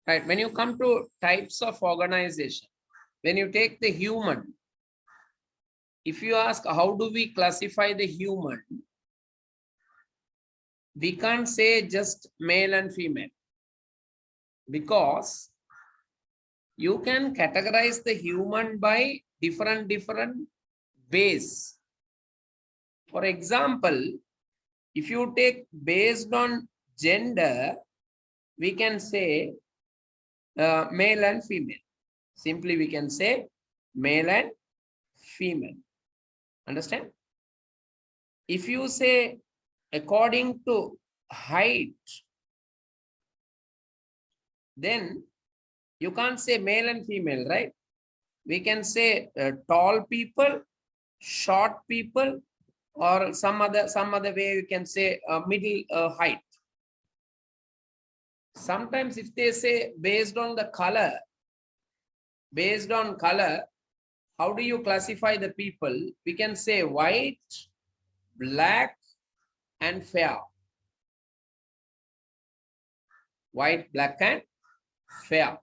Right. When you come to types of organization, when you take the human, if you ask how do we classify the human, we can't say just male and female, because you can categorize the human by different ways. For example, if you take based on gender, we can say male and female. Simply we can say male and female. Understand? If you say according to height, then you can't say male and female, right? We can say tall people, short people, or some other way you can say middle height. Sometimes if they say based on the color, how do you classify the people? We can say white, black, and fair. White, black, and fair.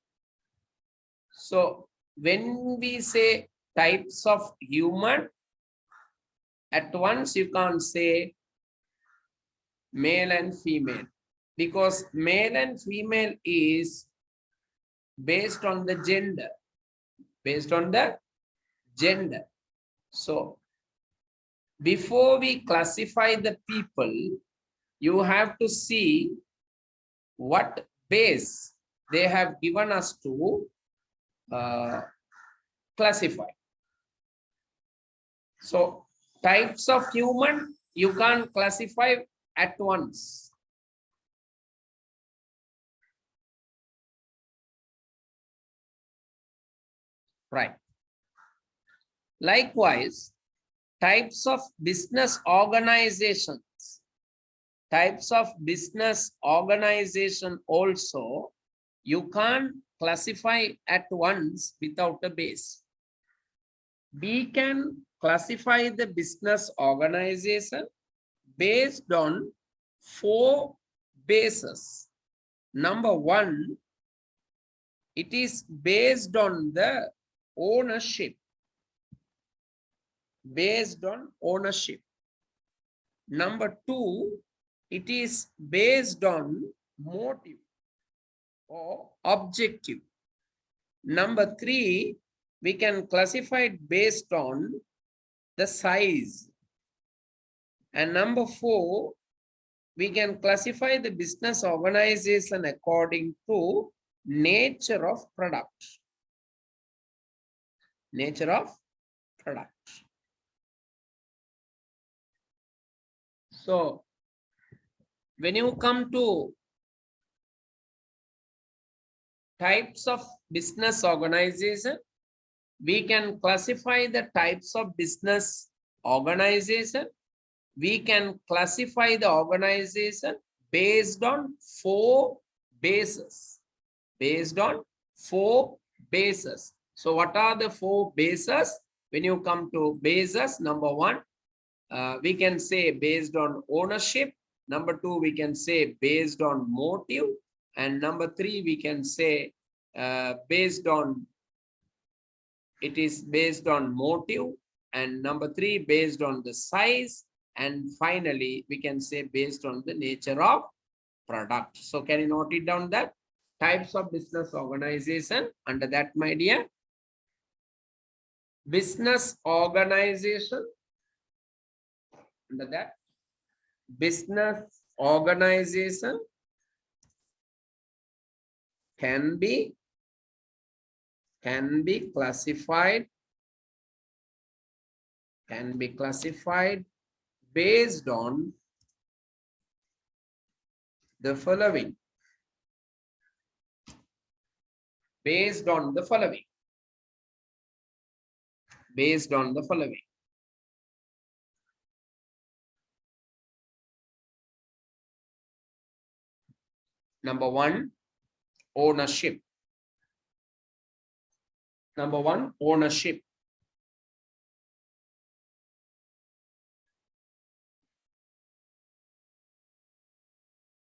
So when we say types of human, at once you can't say male and female, because male and female is based on the gender. So before we classify the people, you have to see what base they have given us to classify. So types of human, you can't classify at once. Right. Likewise, types of business organizations. Types of business organization also, you can't classify at once without a base. We can classify the business organization based on 4 bases. Number 1, it is based on the ownership. Based on ownership. Number 2, it is based on motive or objective. Number 3, we can classify it based on the size. And number 4, we can classify the business organization according to nature of product. Nature of product. So when you come to types of business organization, we can classify the types of business organization. We can classify the organization based on 4 bases. Based on 4 bases. So what are the 4 bases? When you come to bases, number 1, we can say based on ownership. Number 2, we can say based on motive. And number 3, we can say based on, it is based on motive. And number 3, based on the size. And finally, we can say based on the nature of product. So can you note it down that? Types of business organization. Under that, my dear, business organization. Under that, business organization can be classified based on the following. Based on the following. Based on the following. Number 1, ownership. Number 1, ownership.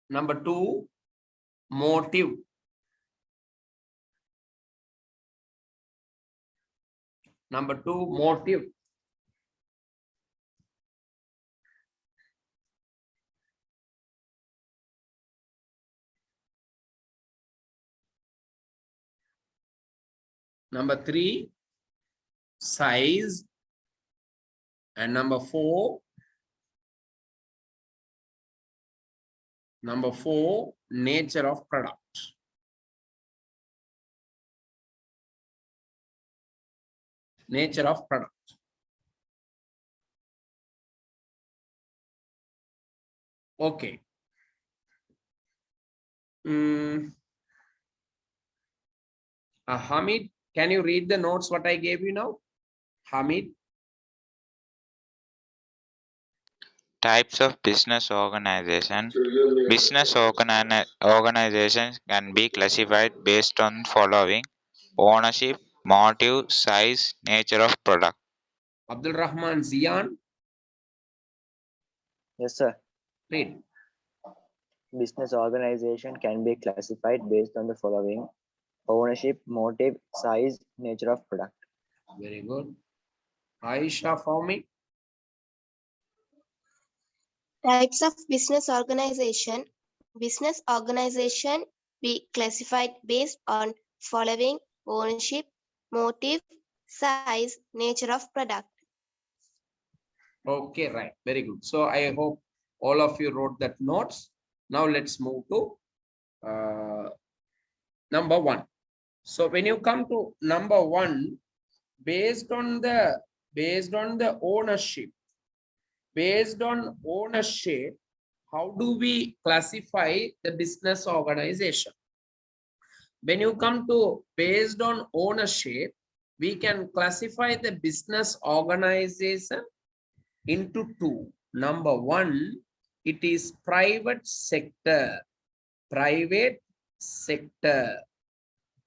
Number 2, motive. Number 2, motive. Number 3, size. And number 4, nature of product. Nature of product. Okay. Hamid, can you read the notes what I gave you now? Hamid. Types of business organization. Business organizations can be classified based on following: ownership, motive, size, nature of product. Abdul Rahman Zian. Yes, sir. Read. Business organization can be classified based on the following: ownership, motive, size, nature of product. Very good. Aisha, for me. Types of business organization. Business organization be classified based on following: ownership, motive, size, nature of product. Okay, right. Very good. So I hope all of you wrote that notes. Now let's move to number 1. So when you come to number 1, based on the ownership, how do we classify the business organization? When you come to based on ownership, we can classify the business organization into 2. Number 1, it is private sector.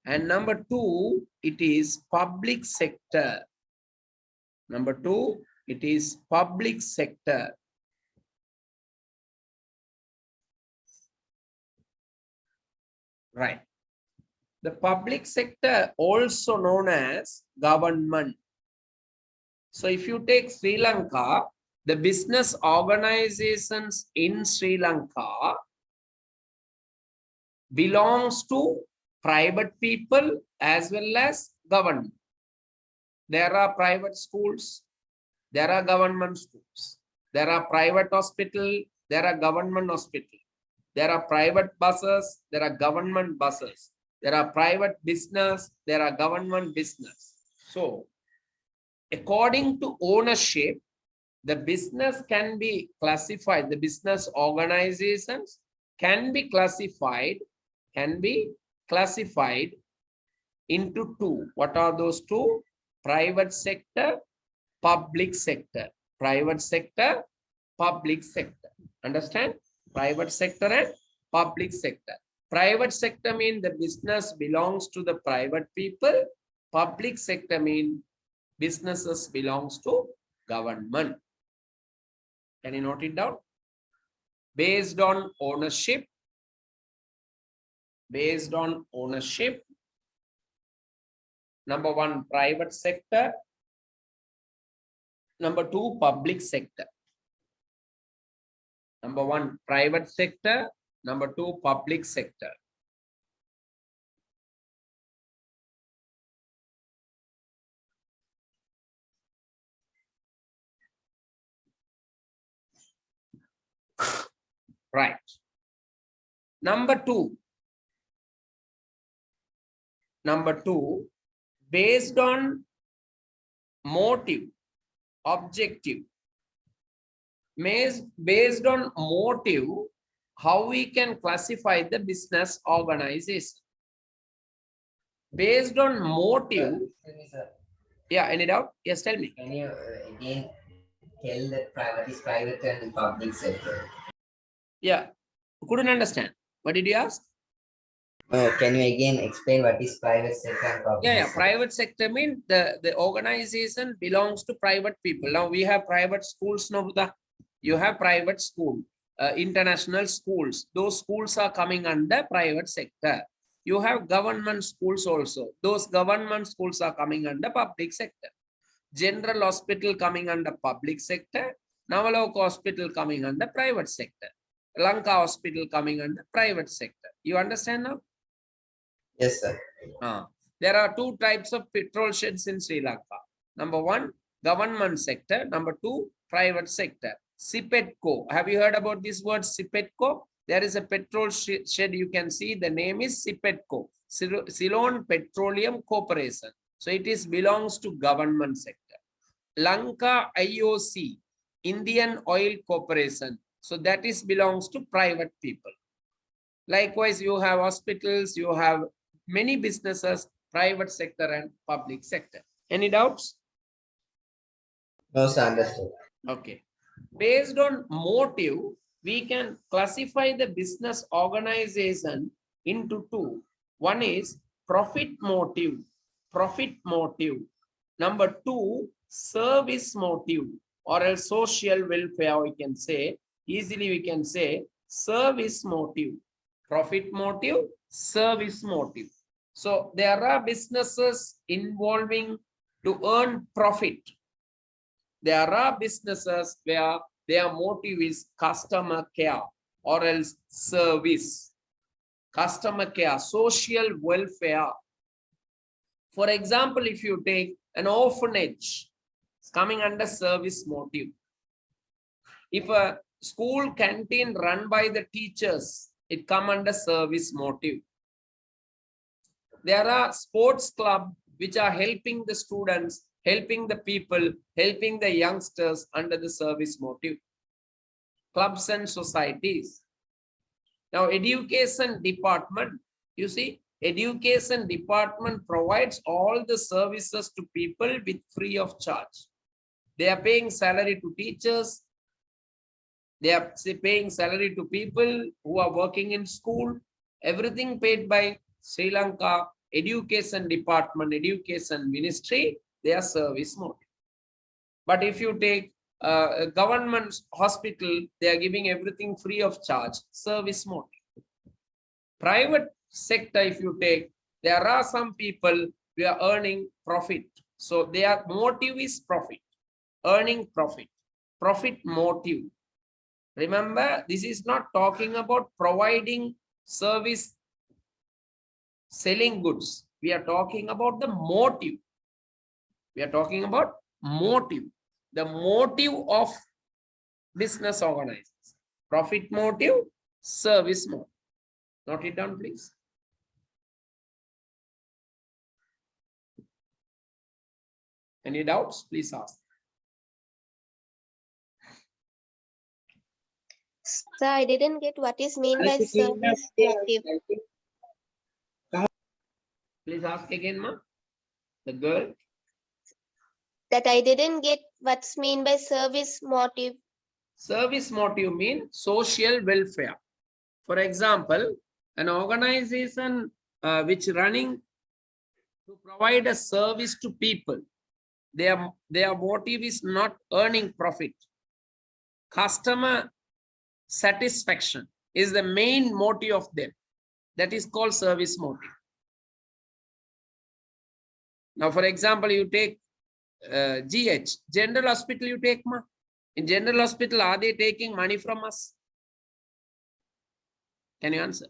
And number 2, it is public sector. Number 2, it is public sector. Right. The public sector, also known as government. So if you take Sri Lanka, the business organizations in Sri Lanka belongs to private people as well as government. There are private schools, there are government schools, there are private hospital, there are government hospital, there are private buses, there are government buses, there are private business, there are government business. So according to ownership, the business can be classified, the business organizations can be classified into 2. What are those 2? Private sector, public sector. Private sector, public sector. Understand? Private sector and public sector. Private sector means the business belongs to the private people. Public sector means businesses belongs to government. Can you note it down? Based on ownership. Based on ownership. Number 1, private sector. Number 2, public sector. Number 1, private sector. Number 2, public sector. Right. Number 2. Number 2, based on motive, objective. Based on motive, how we can classify the business organization. Based on motive. Yeah, any doubt? Yes, tell me. Can you again tell that what is private and public sector? Yeah, couldn't understand. What did you ask? Can you again explain what is private sector and public Yeah, sector? private sector means the organization belongs to private people. Now we have private schools now. You have private school, international schools. Those schools are coming under private sector. You have government schools also. Those government schools are coming under public sector. General Hospital coming under public sector, Navalok Hospital coming under private sector, Lanka Hospital coming under private sector. You understand now? Yes, sir. There are two types of petrol sheds in Sri Lanka. Number one, government sector. Number two, private sector. Sipetco. Have you heard about this word Sipetco? There is a petrol shed you can see. The name is Sipetco, Ceylon Petroleum Corporation. So it is belongs to government sector. Lanka IOC, Indian Oil Corporation. So that is belongs to private people. Likewise, you have hospitals, you have many businesses, private sector and public sector. Any doubts? No, sir, understood. Okay. Based on motive, we can classify the business organization into two. One is profit motive. Profit motive. Number two, service motive or a social welfare, we can say. Easily we can say service motive. Profit motive, service motive. So there are businesses involving to earn profit. There are businesses where their motive is customer care or else service. Customer care, social welfare. For example, if you take an orphanage, it's coming under service motive. If a school canteen run by the teachers, it come under service motive. There are sports club which are helping the students, helping the people, helping the youngsters under the service motive. Clubs and societies. Now, education department, you see, education department provides all the services to people with free of charge. They are paying salary to teachers. They are paying salary to people who are working in school. Everything paid by Sri Lanka Education Department, Education Ministry, they are service motive. But if you take a government hospital, they are giving everything free of charge, service motive. Private sector, if you take, there are some people who are earning profit. So their motive is profit, earning profit, profit motive. Remember, this is not talking about providing service, selling goods. We are talking about the motive. We are talking about motive. The motive of business organizations. Profit motive, service motive. Note it down, please. Any doubts? Please ask. Sir, I didn't get what is mean by service motive. Please ask again, ma. The girl. That I didn't get what's mean by service motive. Service motive means social welfare. For example, an organization which running to provide a service to people, their motive is not earning profit. Customer satisfaction is the main motive of them. That is called service motive. Now, for example, you take GH, General Hospital, you take, ma. In General Hospital, are they taking money from us? Can you answer?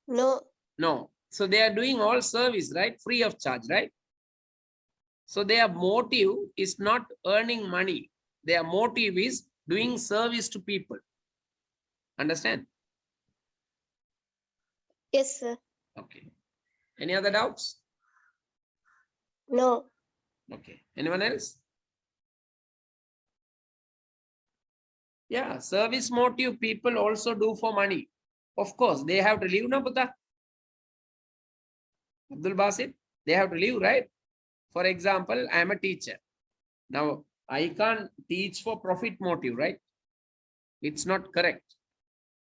No. No. So they are doing all service, right? Free of charge, right? So their motive is not earning money. Their motive is doing service to people. Understand? Yes, sir. Okay. Any other doubts? No. Okay. Anyone else? Yeah, service motive people also do for money. Of course, they have to live, no, Buddha? Abdul Basit, they have to live, right? For example, I am a teacher. Now, I can't teach for profit motive, right? It's not correct.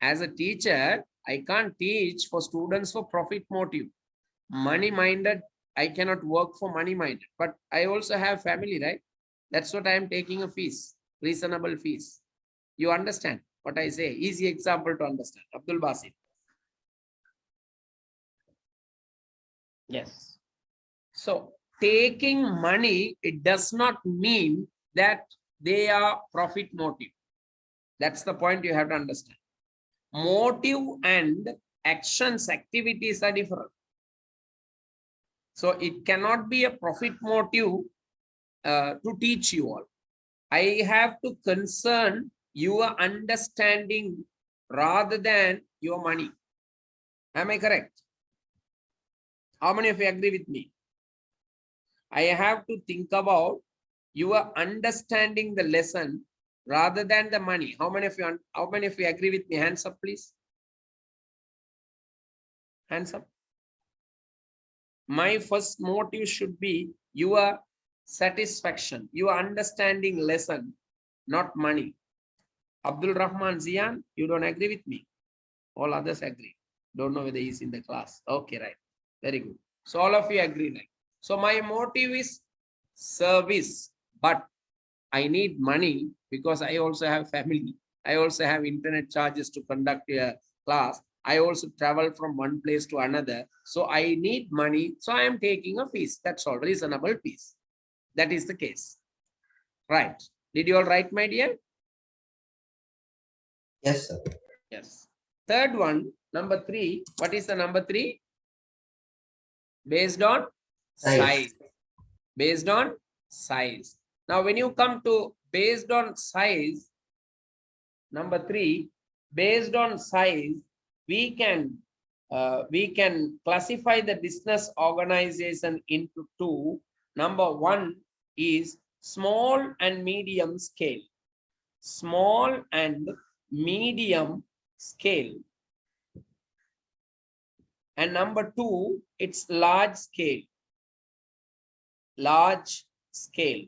As a teacher, I can't teach for students for profit motive. Money-minded, I cannot work for money-minded. But I also have family, right? That's what I am taking a fees, reasonable fees. You understand what I say? Easy example to understand. Abdul Basit. Yes. So taking money, it does not mean that they are profit motive. That's the point you have to understand. Motive and actions, activities are different. So it cannot be a profit motive to teach you all. I have to concern your understanding rather than your money. Am I correct? How many of you agree with me? I have to think about your understanding the lesson rather than the money. How many of you agree with me? Hands up, please. Hands up. My first motive should be your satisfaction, your understanding lesson, not money. Abdul Rahman Zian, you don't agree with me? All others agree. Don't know whether he's in the class. Okay, right. Very good. So all of you agree, right? So my motive is service, but I need money because I also have family. I also have internet charges to conduct a class. I also travel from one place to another. So I need money. So I am taking a fees. That's all, reasonable fees. That is the case. Right. Did you all write, my dear? Yes, sir. Yes. Third one, number 3. What is the number 3? Based on size. Based on size. Now, when you come to based on size, number 3, based on size, we can classify the business organization into 2. Number 1 is small and medium scale. Small and medium scale. And number 2, it's large scale. Large scale.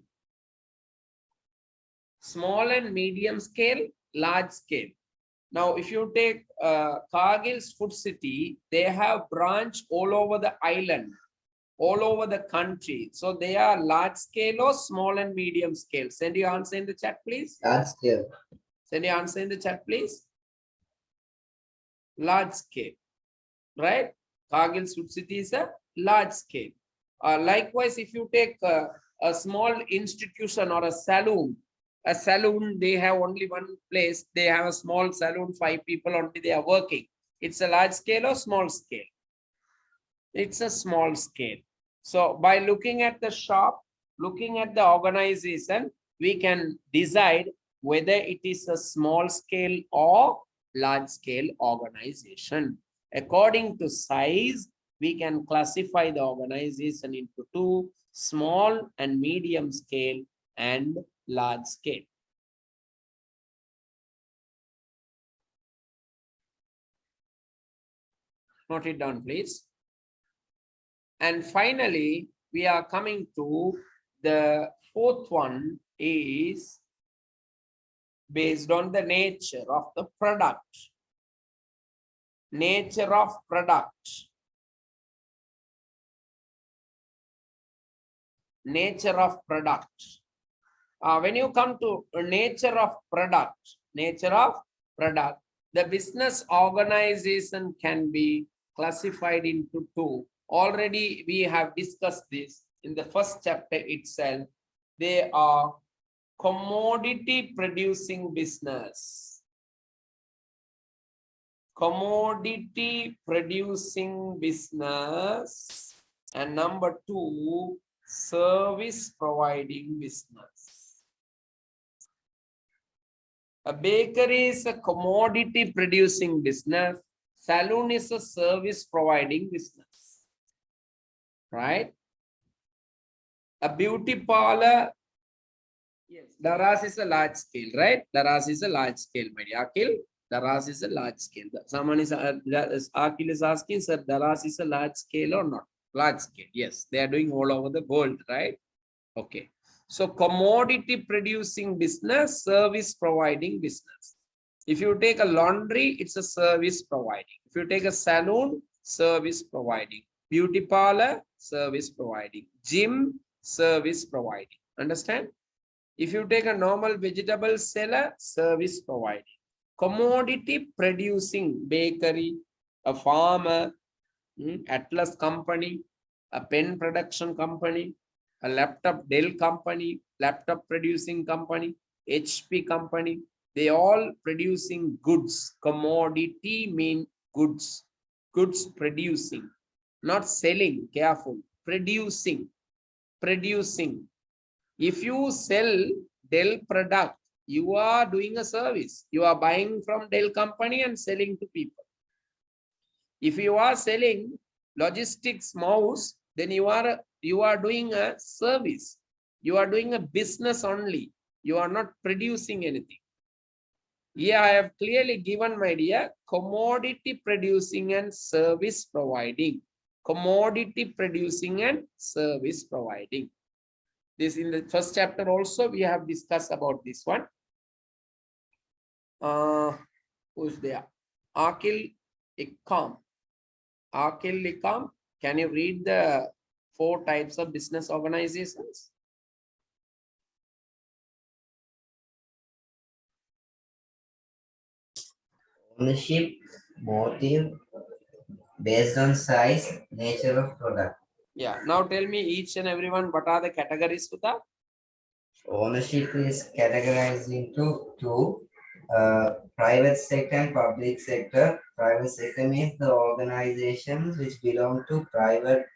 Small and medium scale, large scale. Now, if you take Cargill's Food City, they have branch all over the island, all over the country. So they are large scale or small and medium scale. Send your answer in the chat, please. Large scale. Send your answer in the chat, please. Large scale, right? Cargill's Food City is a large scale. Likewise, if you take a small institution or a saloon, they have only one place. They have a small saloon, 5 people only they are working. It's a large scale or small scale? It's a small scale. So by looking at the shop, looking at the organization, we can decide whether it is a small scale or large scale organization. According to size, we can classify the organization into 2, small and medium scale and large scale. Note it down, please. And finally, we are coming to the 4th one is based on the nature of the product. Nature of product. Nature of product. When you come to nature of product, the business organization can be classified into 2. Already we have discussed this in the first chapter itself. They are commodity producing business. Commodity producing business. And number 2, service providing business. A bakery is a commodity producing business. Saloon is a service providing business. Right? A beauty parlor, yes, Daras is a large scale, right? Daras is a large scale, my dear. Akil, Daras is a large scale. Someone is Akil is asking, sir, Daras is a large scale or not? Large scale, yes. They are doing all over the world, right? Okay. So commodity producing business, service providing business. If you take a laundry, it's a service providing. If you take a saloon, service providing. Beauty parlor, service providing. Gym, service providing. Understand? If you take a normal vegetable seller, service providing. Commodity producing, bakery, a farmer, Atlas company, a pen production company, a laptop Dell company, laptop producing company, HP company, they all producing goods. Commodity mean goods, goods producing, not selling, careful, producing, producing. If you sell Dell product, you are doing a service. You are buying from Dell company and selling to people. If you are selling logistics mouse, then you are doing a service. You are doing a business only. You are not producing anything. Here I have clearly given, my dear, commodity producing and service providing. Commodity producing and service providing. This in the first chapter also we have discussed about this one. Who's there? Akil Ikam. Akil Ikam, can you read the 4 types of business organizations? Ownership, motive, based on size, nature of product. Yeah, now tell me each and everyone, what are the categories for that? Ownership is categorized into 2, private sector and public sector. Private sector means the organizations which belong to private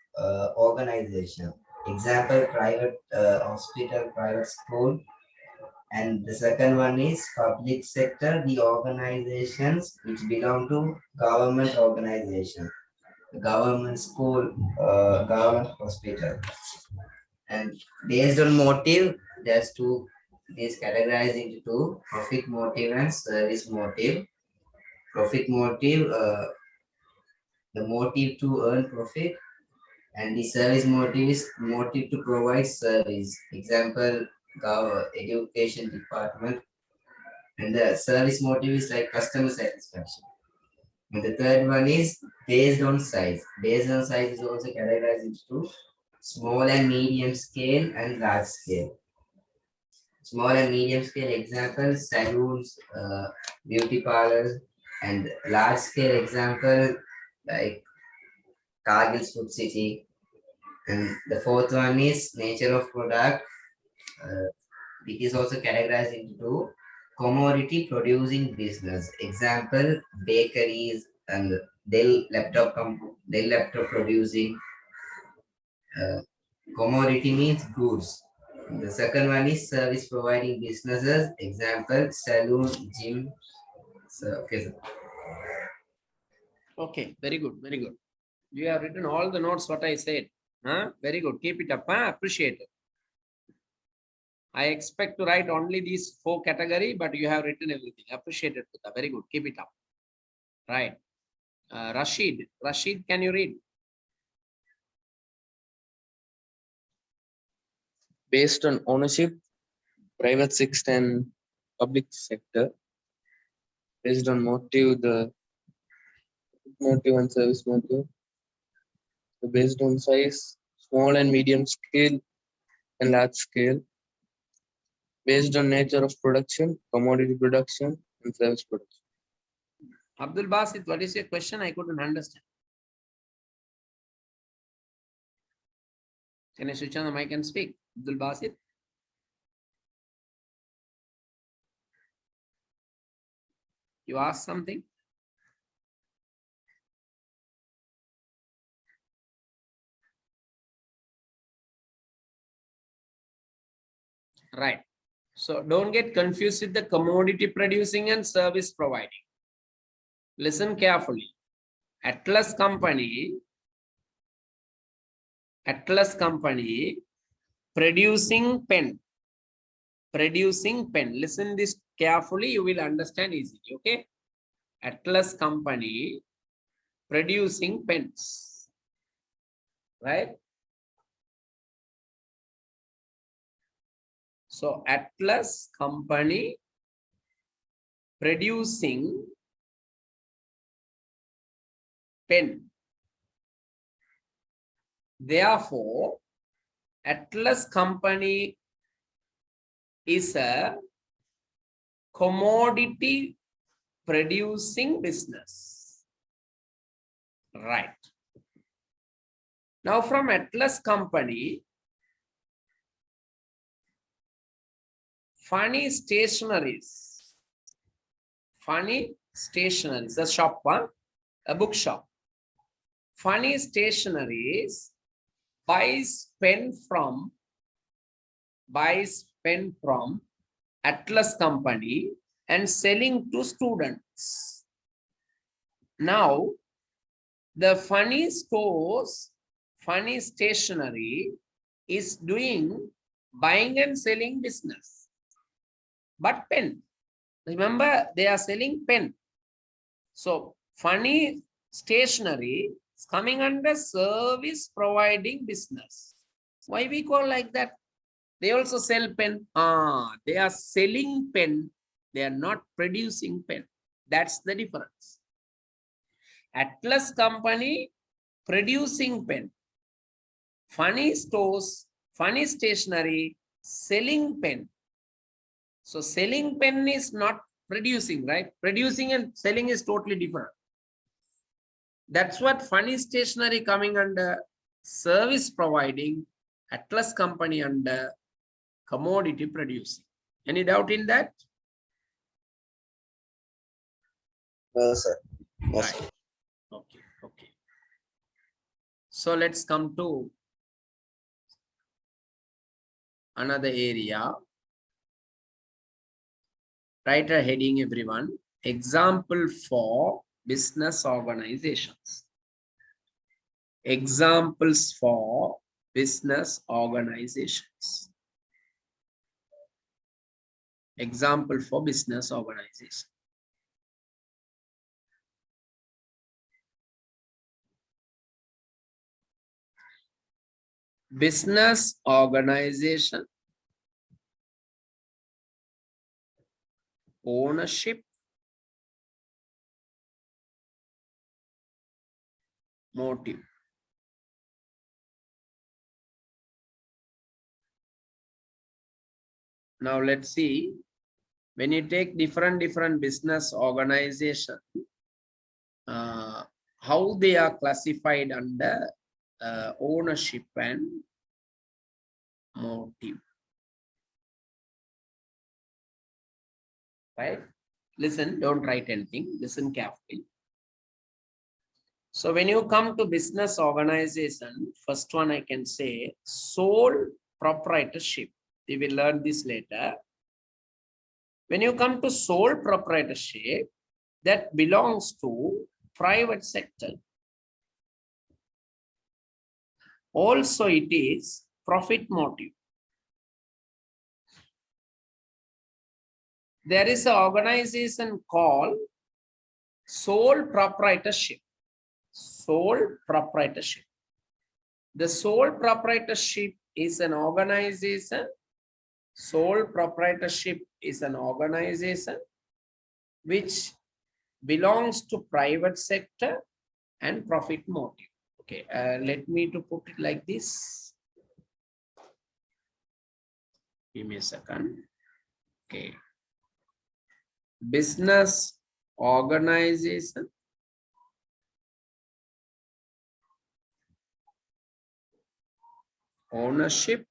organization. Example, private hospital, private school. And the second one is public sector, the organizations which belong to government organization, government school, government hospital. And based on motive, there's two, is categorized into 2, profit motive and service motive. Profit motive, the motive to earn profit, and the service motive is motive to provide service. Example, education department. And the service motive is like customer satisfaction. And the third one is based on size. Based on size is also categorized into small and medium scale and large scale. Small and medium scale example, salons, beauty parlors, and large scale example like Cargill's Food City. And the fourth one is nature of product. It is also categorized into commodity producing business. Example, bakeries and Dell laptop producing. Commodity means goods. The second one is service providing businesses. Example, saloon, gym. So, okay, sir. Okay, very good, very good. You have written all the notes what I said. Huh? Very good. Keep it up. Huh? Appreciate it. I expect to write only these 4 category, but you have written everything. Appreciate it. Very good. Keep it up. Right. Rashid. Rashid, can you read? Based on ownership, private sector and public sector. Based on motive, the motive and service motive. So based on size, small and medium scale and large scale. Based on nature of production, commodity production and service production. Abdul Basit, what is your question? I couldn't understand. Can I switch on the mic and speak? Abdul Basit? You asked something? Right. So don't get confused with the commodity producing and service providing. Listen carefully. Atlas company producing pen. Producing pen. Listen this carefully, you will understand easily. Okay. Atlas company producing pens. Right. So Atlas company producing pen. Therefore, Atlas company is a commodity producing business. Right. Now from Atlas company, Funny stationaries. Funny stationaries. A shop, a bookshop. Funny stationaries buys pen from Atlas company and selling to students. Now, the funny stores, funny stationery is doing buying and selling business. But pen, remember they are selling pen. So funny stationery is coming under service providing business. Why we call like that? They also sell pen. They are selling pen. They are not producing pen. That's the difference. Atlas company producing pen. Funny stores, funny stationery, selling pen. So selling pen is not producing, right? Producing and selling is totally different. That's what funny stationery coming under service providing, Atlas company under commodity producing. Any doubt in that? No, sir. Yes. Right. Okay. Okay. So let's come to another area. Write a heading, everyone. Example for business organizations. Examples for business organizations. Example for business organization. Business organization, ownership, motive. Now let's see, when you take different business organization, how they are classified under ownership and motive. Right? Listen, don't write anything. Listen carefully. So when you come to business organization, first one I can say sole proprietorship. We will learn this later. When you come to sole proprietorship, that belongs to private sector. Also, it is profit motive. There is an organization called sole proprietorship. Sole proprietorship. The sole proprietorship is an organization. Sole proprietorship is an organization which belongs to private sector and profit motive. Okay, let me to put it like this. Give me a second. Okay. Business organization, ownership,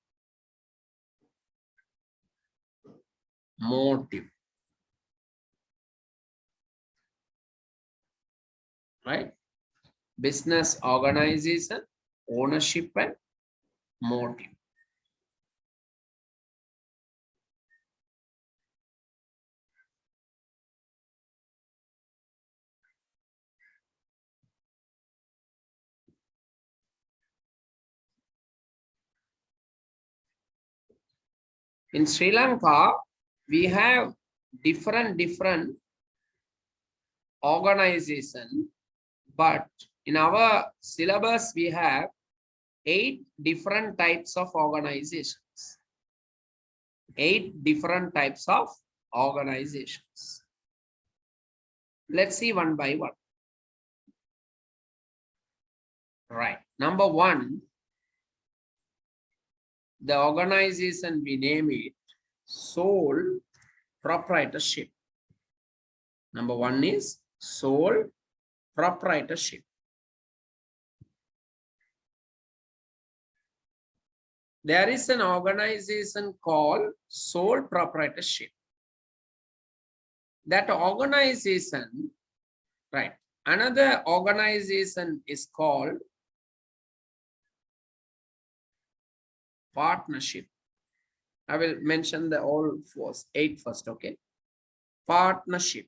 motive. Right? Business organization, ownership and motive. In Sri Lanka, we have different organization, but in our syllabus, we have 8 different types of organizations. 8 different types of organizations. Let's see one by one. Right. Number 1, the organization, we name it sole proprietorship. Number 1 is sole proprietorship. There is an organization called sole proprietorship. That organization, right? Another organization is called partnership. I will mention the all eight first, okay? Partnership.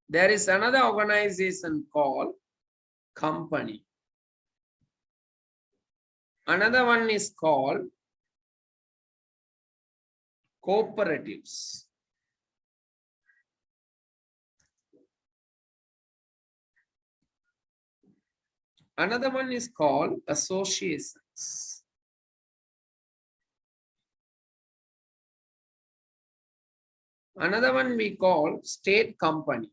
There is another organization called company. Another one is called cooperatives. Another one is called associations. Another one we call state company.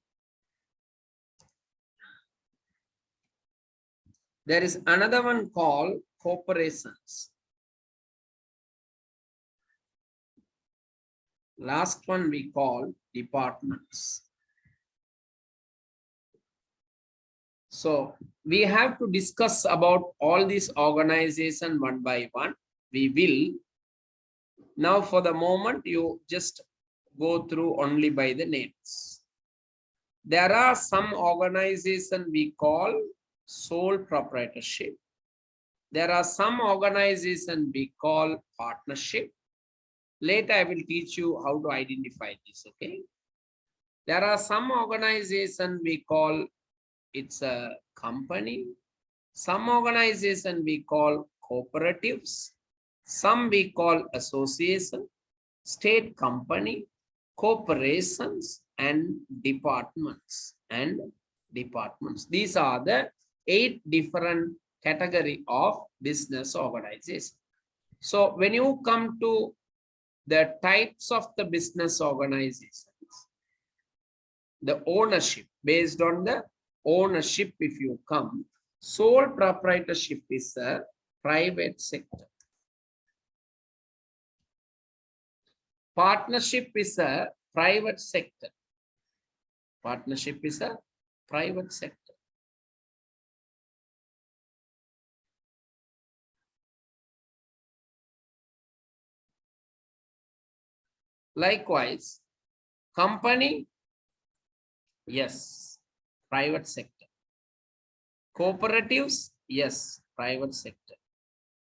There is another one called corporations. Last one we call departments. So we have to discuss about all these organizations one by one. We will. Now for the moment, you just go through only by the names. There are some organizations we call sole proprietorship. There are some organizations we call partnership. Later, I will teach you how to identify this, okay? There are some organizations we call it's a company. Some organization we call cooperatives. Some we call association, state company, corporations, and departments. These are the 8 different category of business organization. So when you come to the types of the business organizations, the ownership, based on the ownership, if you come, sole proprietorship is a private sector. Partnership is a private sector. Partnership is a private sector. Likewise, company, yes, private sector. Cooperatives, yes, private sector.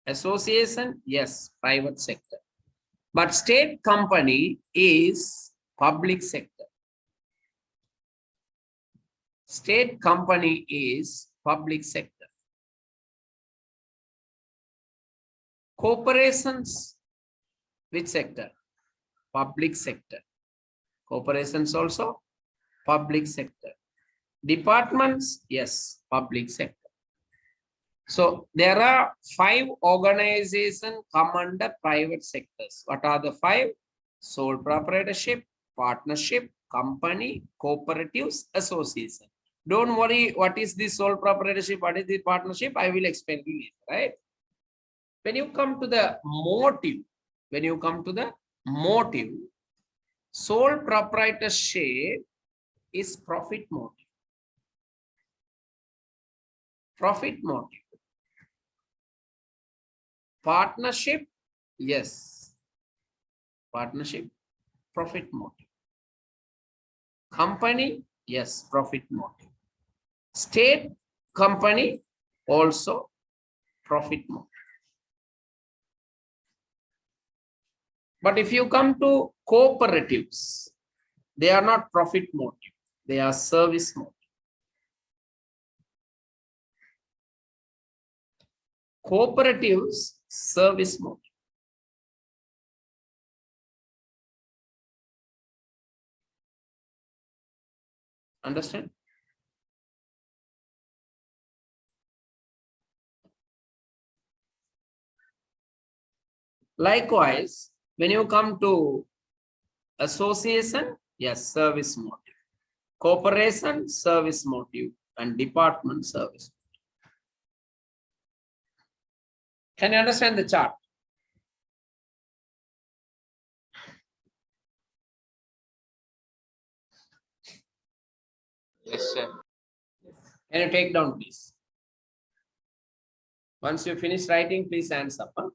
Association, yes, private sector. But state company is public sector. State company is public sector. Corporations, which sector? Public sector. Corporations also public sector. Departments, yes, public sector. So there are 5 organizations come under private sectors. What are the 5? Sole proprietorship, partnership, company, cooperatives, association. Don't worry, what is the sole proprietorship? What is the partnership? I will explain you later, right? When you come to the motive, sole proprietorship is profit motive. Profit motive. Partnership, yes. Partnership, profit motive. Company, yes, profit motive. State company, also profit motive. But if you come to cooperatives, they are not profit motive, they are service motive. Cooperatives, service motive. Understand? Likewise, when you come to association, yes, service motive. Corporation, service motive, and department, service. Can you understand the chart? Yes, sir. Can you take down, please? Once you finish writing, please hands up. Huh?